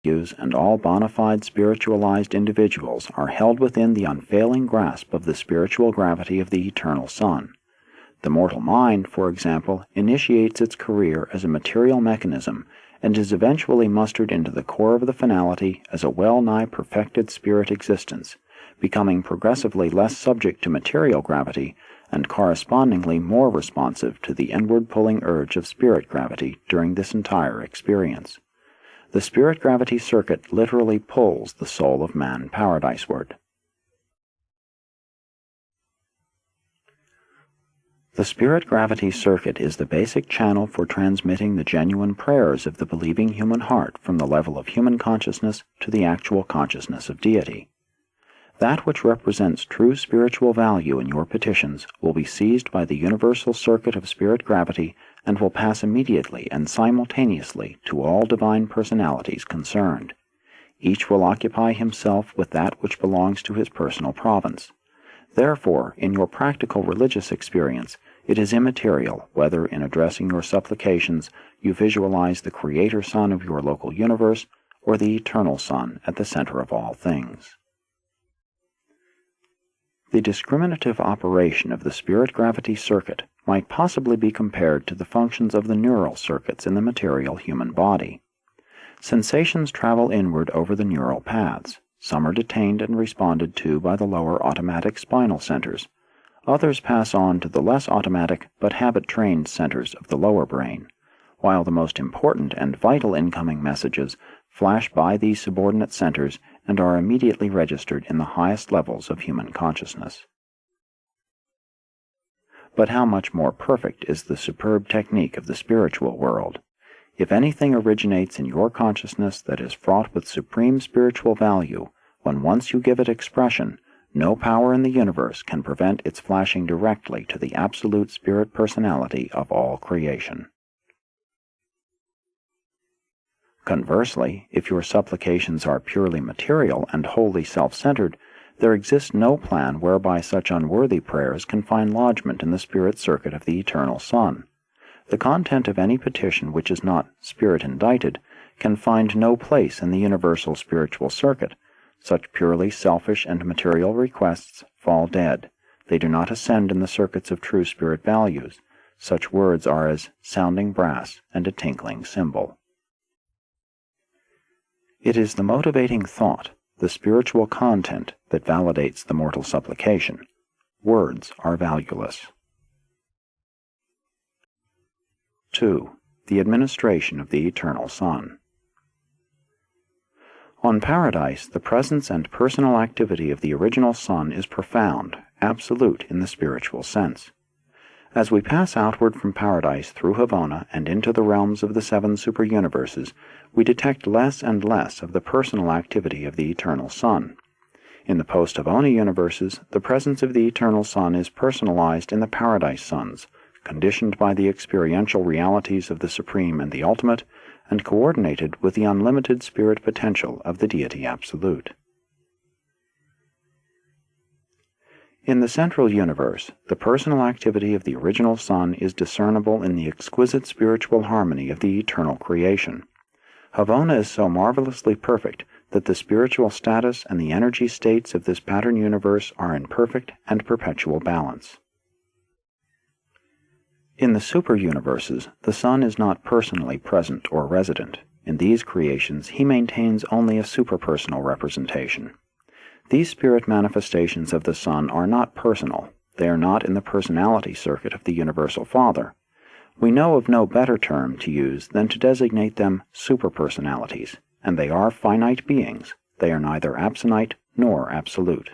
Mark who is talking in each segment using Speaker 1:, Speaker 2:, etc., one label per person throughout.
Speaker 1: values and all bona fide spiritualized individuals are held within the unfailing grasp of the spiritual gravity of the eternal Sun. The mortal mind, for example, initiates its career as a material mechanism and is eventually mustered into the core of the finality as a well-nigh perfected spirit existence, becoming progressively less subject to material gravity and correspondingly more responsive to the inward-pulling urge of spirit gravity during this entire experience. The spirit gravity circuit literally pulls the soul of man paradiseward. The spirit gravity circuit is the basic channel for transmitting the genuine prayers of the believing human heart from the level of human consciousness to the actual consciousness of deity. That which represents true spiritual value in your petitions will be seized by the universal circuit of spirit gravity and will pass immediately and simultaneously to all divine personalities concerned. Each will occupy himself with that which belongs to his personal province. Therefore, in your practical religious experience, it is immaterial whether in addressing your supplications you visualize the Creator Sun of your local universe or the Eternal Sun at the center of all things. The discriminative operation of the spirit gravity circuit might possibly be compared to the functions of the neural circuits in the material human body. Sensations travel inward over the neural paths. Some are detained and responded to by the lower automatic spinal centers. Others pass on to the less automatic but habit-trained centers of the lower brain, while the most important and vital incoming messages flash by these subordinate centers and are immediately registered in the highest levels of human consciousness. But how much more perfect is the superb technique of the spiritual world? If anything originates in your consciousness that is fraught with supreme spiritual value, when once you give it expression, no power in the universe can prevent its flashing directly to the absolute spirit personality of all creation. Conversely, if your supplications are purely material and wholly self-centered, there exists no plan whereby such unworthy prayers can find lodgment in the spirit circuit of the Eternal Sun. The content of any petition which is not spirit-indicted can find no place in the universal spiritual circuit. Such purely selfish and material requests fall dead. They do not ascend in the circuits of true spirit values. Such words are as sounding brass and a tinkling cymbal. It is the motivating thought, the spiritual content, that validates the mortal supplication. Words are valueless. 2. The administration of the Eternal Sun. On Paradise, the presence and personal activity of the original Sun is profound, absolute in the spiritual sense. As we pass outward from Paradise through Havona and into the realms of the 7 superuniverses, we detect less and less of the personal activity of the Eternal Sun. In the post-Havona universes, the presence of the Eternal Sun is personalized in the Paradise Suns, conditioned by the experiential realities of the Supreme and the Ultimate, and coordinated with the unlimited spirit potential of the Deity Absolute. In the central universe, the personal activity of the original Sun is discernible in the exquisite spiritual harmony of the eternal creation. Havona is so marvelously perfect that the spiritual status and the energy states of this pattern universe are in perfect and perpetual balance. In the super-universes, the Sun is not personally present or resident. In these creations, he maintains only a superpersonal representation. These spirit manifestations of the Sun are not personal. They are not in the personality circuit of the Universal Father. We know of no better term to use than to designate them superpersonalities, and they are finite beings. They are neither absonite nor absolute.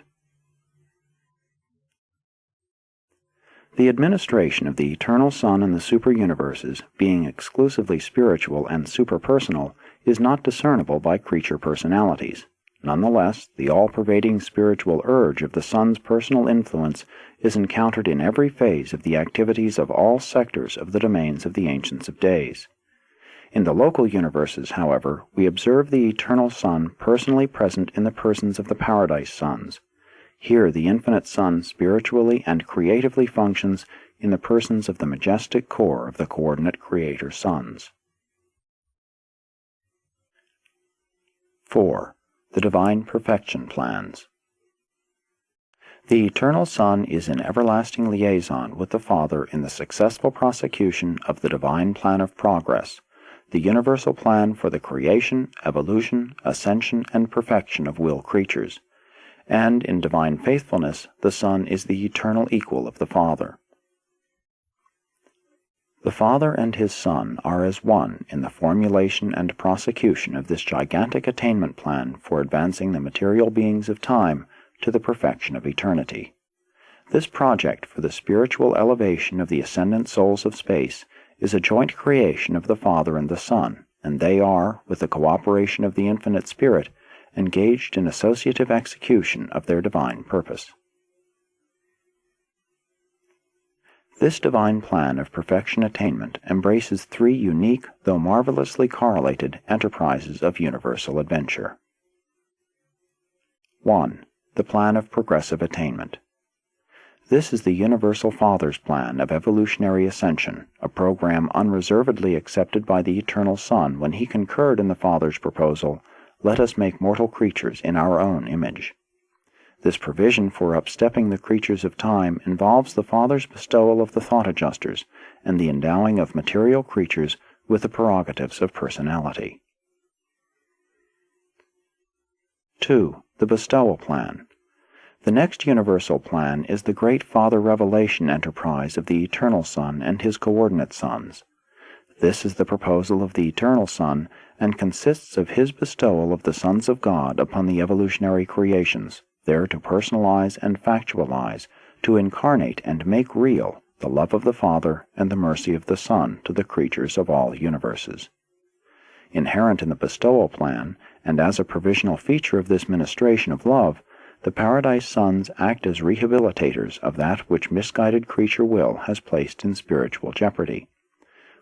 Speaker 1: The administration of the Eternal Sun in the super-universes, being exclusively spiritual and superpersonal, is not discernible by creature personalities. Nonetheless, the all-pervading spiritual urge of the Sun's personal influence is encountered in every phase of the activities of all sectors of the domains of the Ancients of Days. In the local universes, however, we observe the Eternal Sun personally present in the persons of the Paradise Suns. Here the Infinite Sun spiritually and creatively functions in the persons of the majestic core of the coordinate Creator Suns. 4. The Divine Perfection Plans. The Eternal Son is in everlasting liaison with the Father in the successful prosecution of the divine plan of progress, the universal plan for the creation, evolution, ascension, and perfection of will creatures, and in divine faithfulness the Son is the eternal equal of the Father. The Father and His Son are as one in the formulation and prosecution of this gigantic attainment plan for advancing the material beings of time to the perfection of eternity. This project for the spiritual elevation of the ascendant souls of space is a joint creation of the Father and the Son, and they are, with the cooperation of the Infinite Spirit, engaged in associative execution of their divine purpose. This divine plan of perfection attainment embraces three unique, though marvelously correlated, enterprises of universal adventure. 1. The plan of progressive attainment. This is the Universal Father's plan of evolutionary ascension, a program unreservedly accepted by the Eternal Son when He concurred in the Father's proposal, "Let us make mortal creatures in our own image." This provision for upstepping the creatures of time involves the Father's bestowal of the thought adjusters and the endowing of material creatures with the prerogatives of personality. 2. The bestowal plan. The next universal plan is the great Father revelation enterprise of the Eternal Son and His coordinate sons. This is the proposal of the Eternal Son and consists of His bestowal of the sons of God upon the evolutionary creations, there to personalize and factualize, to incarnate and make real the love of the Father and the mercy of the Son to the creatures of all universes. Inherent in the bestowal plan, and as a provisional feature of this ministration of love, the Paradise Sons act as rehabilitators of that which misguided creature will has placed in spiritual jeopardy.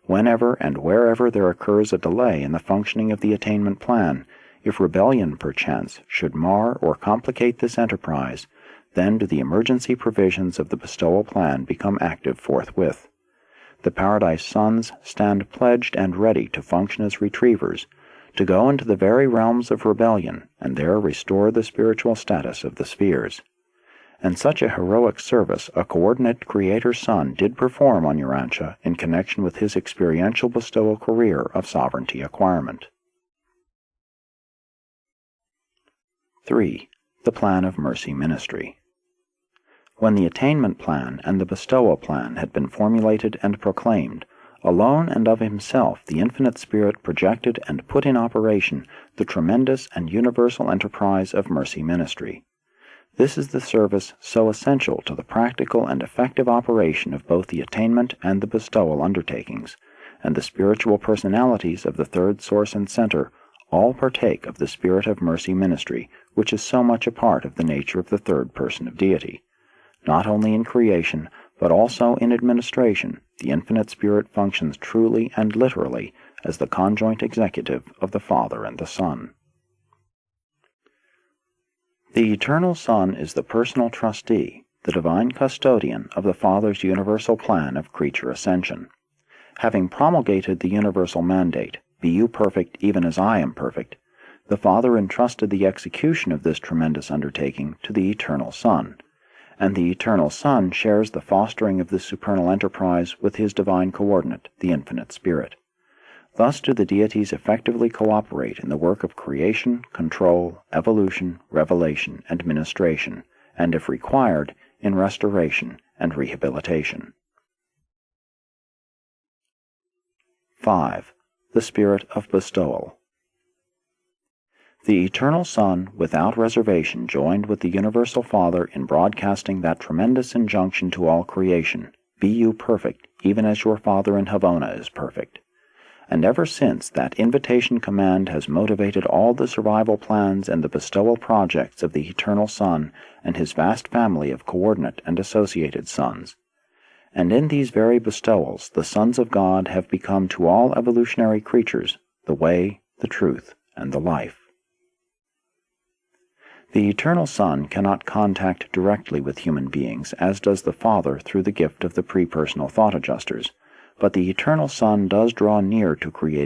Speaker 1: Whenever and wherever there occurs a delay in the functioning of the attainment plan, if rebellion, perchance, should mar or complicate this enterprise, then do the emergency provisions of the bestowal plan become active forthwith. The Paradise Sons stand pledged and ready to function as retrievers, to go into the very realms of rebellion and there restore the spiritual status of the spheres. And such a heroic service a coordinate Creator Son did perform on Urantia in connection with his experiential bestowal career of sovereignty acquirement. 3. The plan of mercy ministry. When the attainment plan and the bestowal plan had been formulated and proclaimed, alone and of Himself the Infinite Spirit projected and put in operation the tremendous and universal enterprise of mercy ministry. This is the service so essential to the practical and effective operation of both the attainment and the bestowal undertakings, and the spiritual personalities of the third source and center all partake of the spirit of mercy ministry, which is so much a part of the nature of the third person of deity. Not only in creation, but also in administration, the Infinite Spirit functions truly and literally as the conjoint executive of the Father and the Son. The Eternal Son is the personal trustee, the divine custodian of the Father's universal plan of creature ascension. Having promulgated the universal mandate, "Be you perfect even as I am perfect," the Father entrusted the execution of this tremendous undertaking to the Eternal Son, and the Eternal Son shares the fostering of this supernal enterprise with His divine coordinate, the Infinite Spirit. Thus do the deities effectively cooperate in the work of creation, control, evolution, revelation, and ministration, and if required, in restoration and rehabilitation. 5. The spirit of bestowal. The Eternal Son, without reservation, joined with the Universal Father in broadcasting that tremendous injunction to all creation, "Be you perfect, even as your Father in Havona is perfect." And ever since, that invitation command has motivated all the survival plans and the bestowal projects of the Eternal Son and His vast family of coordinate and associated sons. And in these very bestowals, the sons of God have become to all evolutionary creatures the way, the truth, and the life. The Eternal Son cannot contact directly with human beings, as does the Father through the gift of the pre-personal thought adjusters, but the Eternal Son does draw near to create